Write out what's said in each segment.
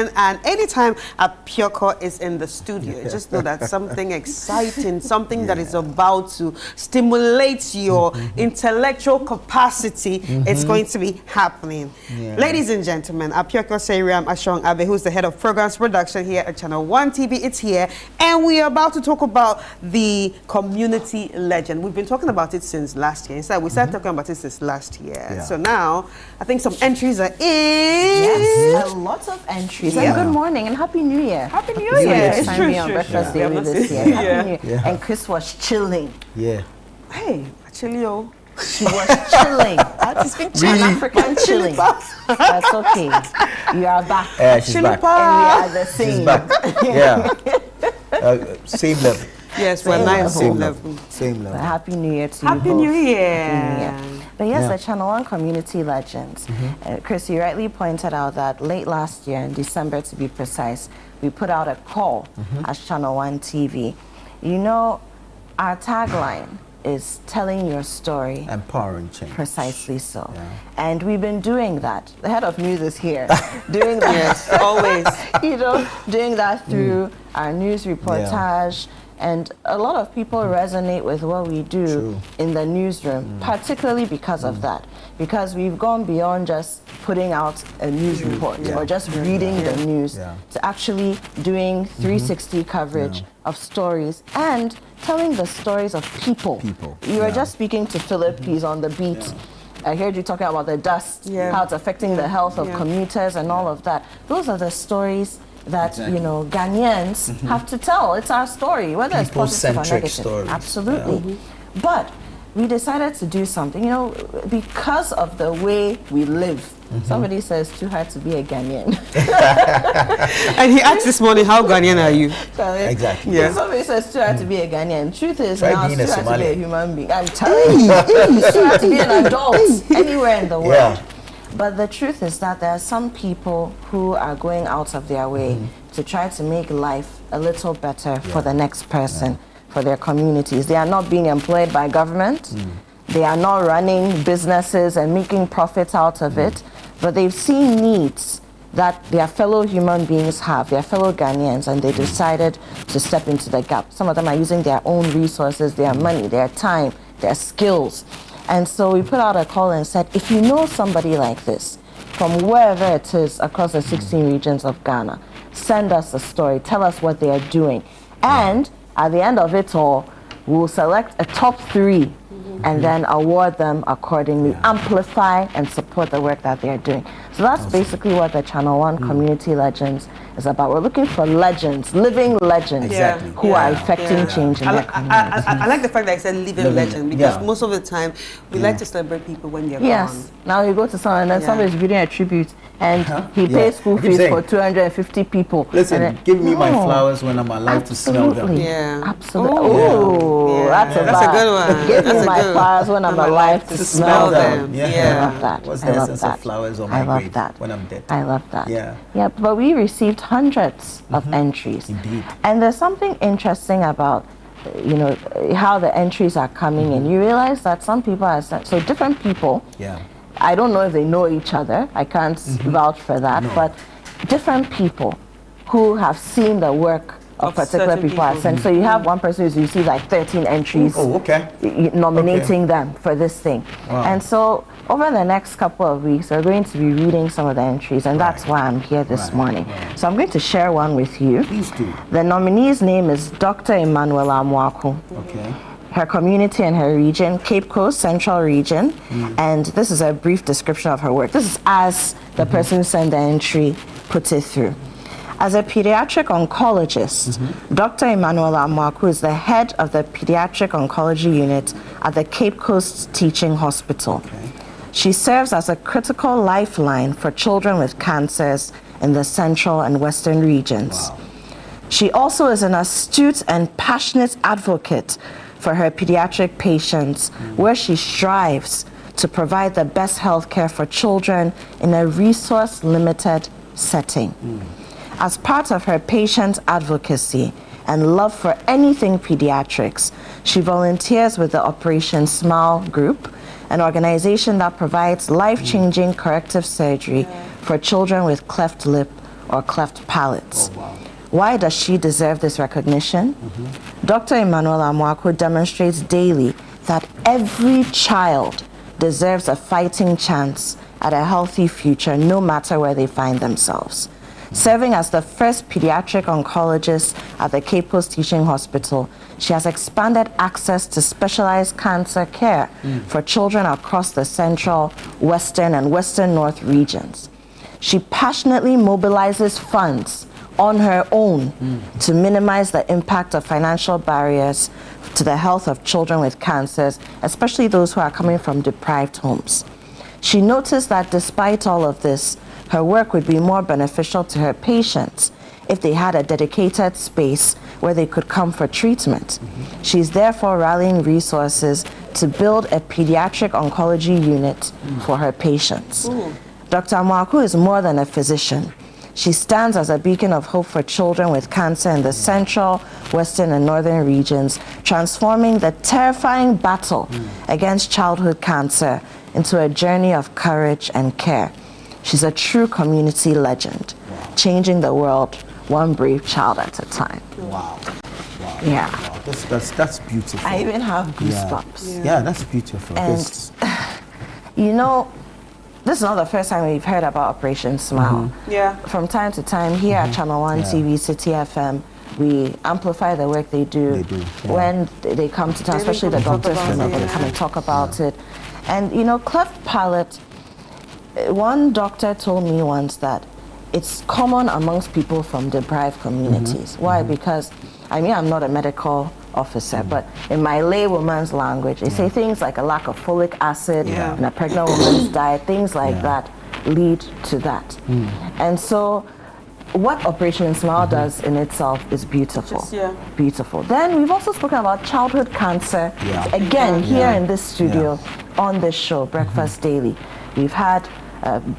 gentlemen, and anytime Apioko is in the studio, just know that something exciting, something that is about to stimulate your intellectual capacity, it's going to be happening. Ladies and gentlemen, Apioko Seriam Ashong Abe, who's the head of programs production here at Channel One TV, it's here, and we are about to talk about the community legend. We've been talking about it since last year. We started talking about it since last year. So now, I think some entries are in. Yes, a lot of entries. And good morning and Happy New Year. Happy New Year. It's true. On Breakfast Daily this year. Happy New Year. And Chris was chilling. Hey, chillio. She was chilling. I had to speak African chilling. That's okay. You are back. She's back. And we are the same. She's back. Same level. Yes, we're not same level. Same level. Happy New Year to you. Happy New Year. But yes, the Channel One community legends. Chris, you rightly pointed out that late last year, in December to be precise, we put out a call as Channel One TV. You know, our tagline is telling your story. Empowering change. Precisely so. And we've been doing that. The head of news is here. Doing that. Always. You know, doing that through our news reportage. And a lot of people resonate with what we do in the newsroom, particularly because of that. Because we've gone beyond just putting out a news report or just reading the news to actually doing 360 coverage of stories and telling the stories of people. You were just speaking to Philip, he's on the beat. I heard you talking about the dust, how it's affecting the health of commuters and all of that. Those are the stories that you know Ghanaians have to tell. It's our story, whether it's positive or negative. Stories. Absolutely. But we decided to do something, you know, because of the way we live. Somebody says too hard to be a Ghanaian. And he asked this morning, how Ghanaian are you? Exactly. Somebody says too hard to be a Ghanaian. Truth is now it's too hard to be a human being. I'm telling you, it's too hard to be an adult anywhere in the world. But the truth is that there are some people who are going out of their way to try to make life a little better for the next person, for their communities. They are not being employed by government. They are not running businesses and making profits out of it. But they've seen needs that their fellow human beings have, their fellow Ghanaians, and they decided to step into the gap. Some of them are using their own resources, their money, their time, their skills. And so we put out a call and said, if you know somebody like this, from wherever it is across the 16 regions of Ghana, send us a story, tell us what they are doing. And at the end of it all, we'll select a top 3 and then award them accordingly, amplify and support the work that they're doing. So that's basically what the Channel One Community Legends is about. We're looking for legends, living legends, who are affecting change in their communities. I like the fact that I said living legend, because most of the time we like to celebrate people when they're gone. Now you go to someone and then somebody's reading a tribute and he pays school fees for 250 people. Listen, give me my flowers when I'm alive to smell them. Absolutely. Oh, that's a good one. Give me my flowers when I'm alive to smell them. I love that. What's the essence of flowers on my grave when I'm dead? I love that. But we received hundreds of entries. Indeed. And there's something interesting about you know how the entries are coming in. You realize that some people are so different people. I don't know if they know each other. I can't vouch for that. But different people who have seen the work of particular people are sent. So you have one person who's received like 13 entries nominating them for this thing. And so over the next couple of weeks, we're going to be reading some of the entries, and that's why I'm here this morning. So I'm going to share one with you. Please do. The nominee's name is Dr. Emanuela Amwaku. Her community and her region, Cape Coast Central Region, and this is a brief description of her work. This is as the person who sent the entry put it through. As a pediatric oncologist, Dr. Emanuela Amwaku is the head of the pediatric oncology unit at the Cape Coast Teaching Hospital. She serves as a critical lifeline for children with cancers in the central and western regions. She also is an astute and passionate advocate for her pediatric patients, where she strives to provide the best health care for children in a resource-limited setting. As part of her patient advocacy and love for anything pediatrics, she volunteers with the Operation Smile Group, an organization that provides life-changing corrective surgery for children with cleft lip or cleft palates. Oh, wow. Why does she deserve this recognition? Dr. Emmanuel Amoako demonstrates daily that every child deserves a fighting chance at a healthy future, no matter where they find themselves. Serving as the first pediatric oncologist at the Cape Coast Teaching Hospital, she has expanded access to specialized cancer care for children across the Central, Western, and Western North regions. She passionately mobilizes funds on her own to minimize the impact of financial barriers to the health of children with cancers, especially those who are coming from deprived homes. She noticed that despite all of this, her work would be more beneficial to her patients if they had a dedicated space where they could come for treatment. She's therefore rallying resources to build a pediatric oncology unit for her patients. Dr. Amoako is more than a physician. She stands as a beacon of hope for children with cancer in the Central, Western, and Northern regions, transforming the terrifying battle against childhood cancer into a journey of courage and care. She's a true community legend, changing the world one brave child at a time. Wow. Wow. Yeah. Wow. That's beautiful. I even have goosebumps. Yeah, that's beautiful. And, you know, this is not the first time we've heard about Operation Smile. Yeah. From time to time, here at ChannelOne TV, City FM, we amplify the work they do. They do, yeah. When they come to town, especially the doctors, they come and talk about it. And, you know, cleft palate, one doctor told me once that it's common amongst people from deprived communities. Why? Because, I mean, I'm not a medical officer, but in my laywoman's language, they say things like a lack of folic acid in a pregnant woman's diet, things like that lead to that. And so what Operation Smile does in itself is beautiful. Beautiful. Then we've also spoken about childhood cancer, again, here in this studio, on this show, Breakfast Daily. We've had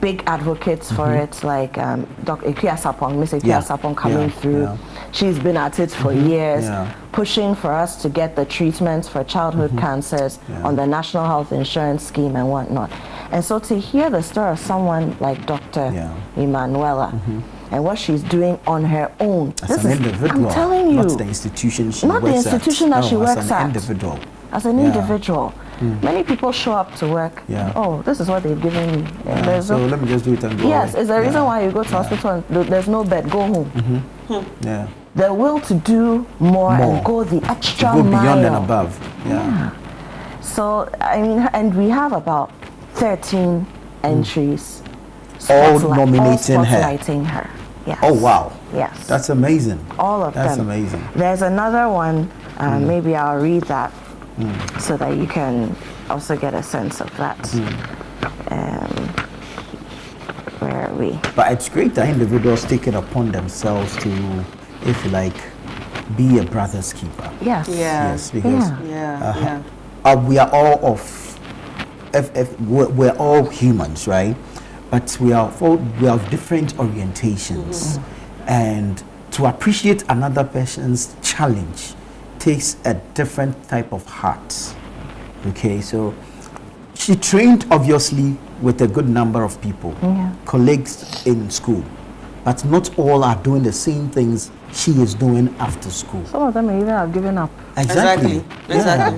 big advocates for it, like Dr. Ikuya Sapong, Miss Ikuya Sapong coming through. She's been at it for years, pushing for us to get the treatments for childhood cancers on the National Health Insurance Scheme and whatnot. And so to hear the story of someone like Dr. Emanuela and what she's doing on her own. As an individual, I'm telling you. Not the institution she not works the institution at. that she works as an at. Individual. As an individual. Many people show up to work. Oh, this is what they've given me. So let me just do it and go. Yes, it's the reason why you go to hospital and there's no bed. Go home. The will to do more and go the extra to go mile. beyond and above. So I mean, and we have about 13 entries. All nominating her. Yes. Oh wow. Yes. That's amazing. All of them. That's amazing. There's another one. Maybe I'll read that so that you can also get a sense of that. Where are we? But it's great that individuals take it upon themselves to, if you like, be a brother's keeper. Yes. Yes, because we are all we're all humans, right? But we have different orientations, and to appreciate another person's challenge takes a different type of heart. Okay, so she trained obviously with a good number of people, colleagues in school, but not all are doing the same things she is doing after school. Some of them even have given up. Exactly.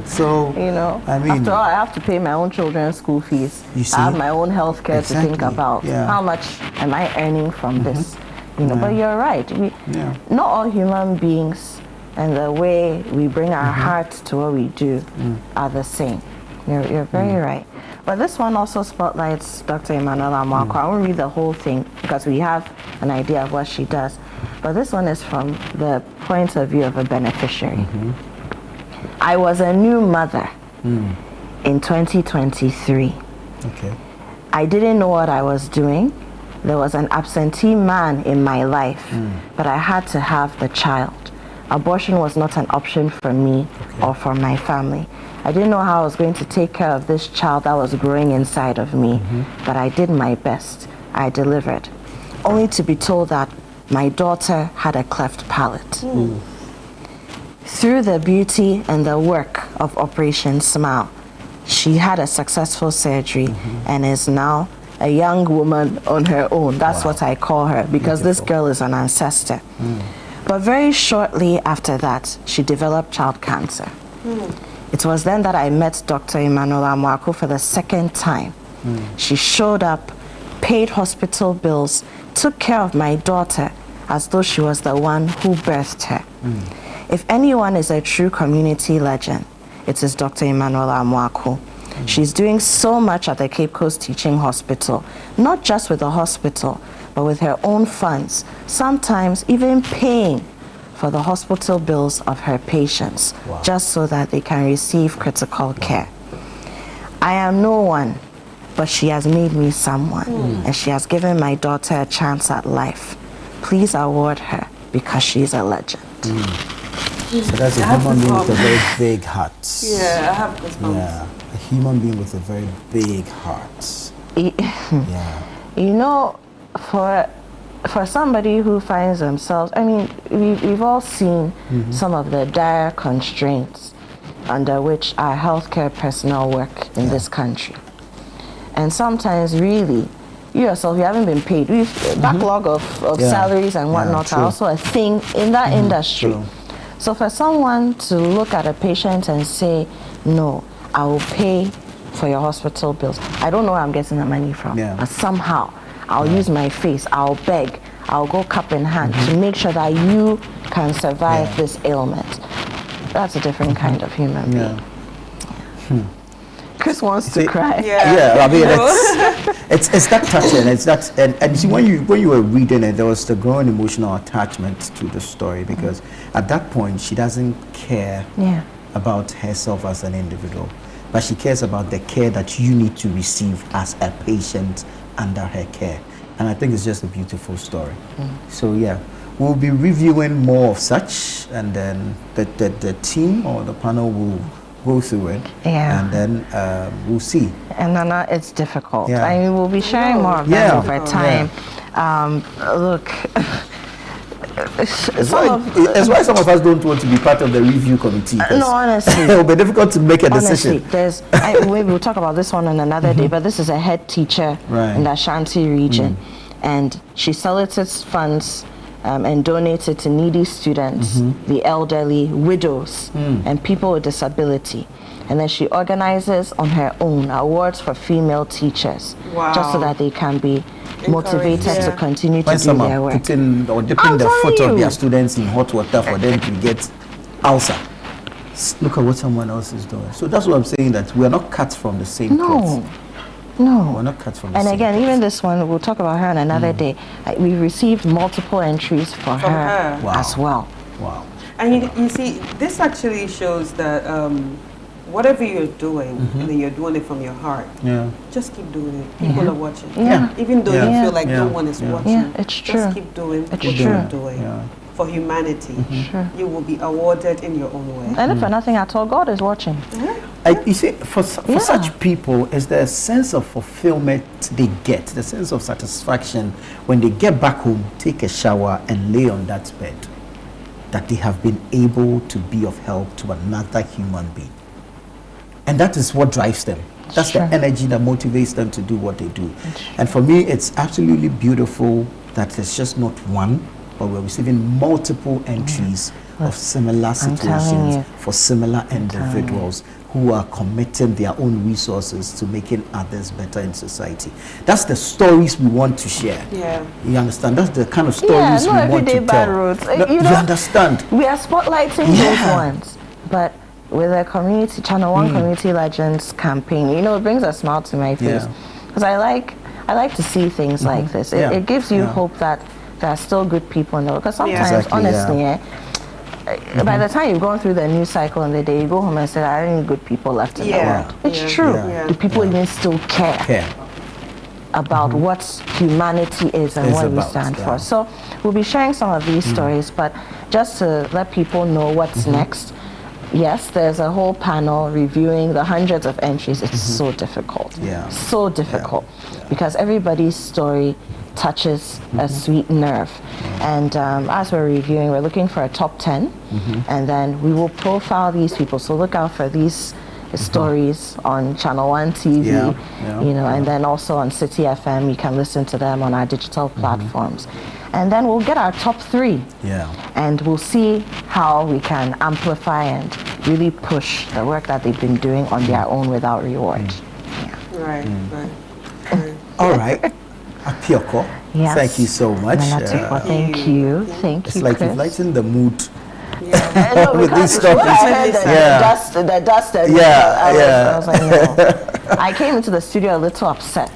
So, you know, I mean, after all, I have to pay my own children's school fees. You see? I have my own health care to think about. How much am I earning from this? You know, but you're right. Not all human beings and the way we bring our hearts to what we do are the same. You're very right. But this one also spotlights Dr. Emmanuel Amoako. I won't read the whole thing because we have an idea of what she does. But this one is from the point of view of a beneficiary. I was a new mother in 2023. Okay. I didn't know what I was doing. There was an absentee man in my life, but I had to have the child. Abortion was not an option for me or for my family. I didn't know how I was going to take care of this child that was growing inside of me, but I did my best. I delivered, only to be told that my daughter had a cleft palate. Through the beauty and the work of Operation Smile, she had a successful surgery and is now a young woman on her own. That's what I call her, because this girl is an ancestor. But very shortly after that, she developed child cancer. It was then that I met Dr. Emmanuel Amwako for the second time. She showed up, paid hospital bills, took care of my daughter as though she was the one who birthed her. If anyone is a true community legend, it is Dr. Emmanuel Amwako. She's doing so much at the Cape Coast Teaching Hospital, not just with the hospital, but with her own funds, sometimes even paying for the hospital bills of her patients, just so that they can receive critical care. I am no one, but she has made me someone, and she has given my daughter a chance at life. Please award her, because she's a legend. So that's a human being with a very big heart. Yeah, I have goosebumps. Yeah, a human being with a very big heart. Yeah. You know, for somebody who finds themselves, I mean, we've all seen some of the dire constraints under which our healthcare personnel work in this country. And sometimes really, you yourself, you haven't been paid. Backlog of salaries and whatnot are also a thing in that industry. True. So for someone to look at a patient and say, no, I will pay for your hospital bills. I don't know where I'm getting the money from, but somehow I'll use my face, I'll beg, I'll go cup in hand to make sure that you can survive this ailment. That's a different kind of human being. Chris wants to cry. I mean, it's that touching. It's that, and see, when you were reading it, there was the growing emotional attachment to the story, because at that point she doesn't care about herself as an individual, but she cares about the care that you need to receive as a patient under her care. And I think it's just a beautiful story. So yeah, we'll be reviewing more of such, and then the team or the panel will go through it, and then we'll see. And Nana, it's difficult. I mean, we'll be sharing more of that over time. Look, it's why some of us don't want to be part of the review committee. No, honestly, it will be difficult to make a decision. We'll talk about this one on another day, but this is a head teacher in the Ashanti region, and she solicits funds and donated to needy students, the elderly, widows, and people with disability. And then she organizes on her own awards for female teachers, just so that they can be motivated to continue to do their work. Putting or dipping the foot of their students in hot water for them to get ulcer. Look at what someone else is doing. So that's what I'm saying, that we are not cut from the same cloth. No. We're not cut from the same. And again, cloth. even this one, we'll talk about her on another day. We received multiple entries from her as well. Wow. And you see, this actually shows that whatever you're doing, and you're doing it from your heart, just keep doing it. People are watching. Even though you feel like no one is watching. It's true. Just keep doing what you're doing. For humanity, you will be awarded in your own way. And if for nothing at all, God is watching. You see, for such people, is there a sense of fulfillment they get, the sense of satisfaction when they get back home, take a shower, and lay on that bed, that they have been able to be of help to another human being. And that is what drives them. That's the energy that motivates them to do what they do. And for me, it's absolutely beautiful that it's just not one, but we're receiving multiple entries of similar situations for similar individuals who are committing their own resources to making others better in society. That's the stories we want to share. You understand? That's the kind of stories we want to tell. You understand? We are spotlighting those ones, but with a community, ChannelOne Community Legends campaign, it brings a smile to my face, because I like to see things like this. It gives you hope that there are still good people in the world. Because sometimes, honestly, by the time you've gone through the news cycle in the day, you go home and say, there are any good people left in the world. It's true. Do people even still care about what humanity is and what we stand for? So we'll be sharing some of these stories, but just to let people know what's next. Yes, there's a whole panel reviewing the hundreds of entries. It's so difficult. So difficult. Because everybody's story touches a sweet nerve. And as we're reviewing, we're looking for a top 10, and then we will profile these people. So look out for these his stories on ChannelOne TV, you know, and then also on City FM. You can listen to them on our digital platforms. And then we'll get our top 3. And we'll see how we can amplify and really push the work that they've been doing on their own without reward. Right. All right. Apioko, thank you so much. Thank you. Thank it's you, like Chris. you've lightened the mood. With these stories. The dust. I was like, no. I came into the studio a little upset.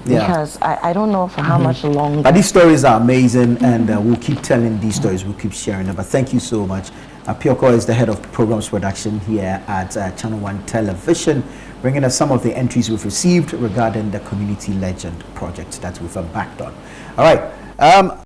Because I don't know for how much longer. But these stories are amazing, and we'll keep telling these stories. We'll keep sharing them. But thank you so much. Apioko is the head of programs production here at Channel One Television, bringing us some of the entries we've received regarding the Community Legend project that we've embarked on. All right.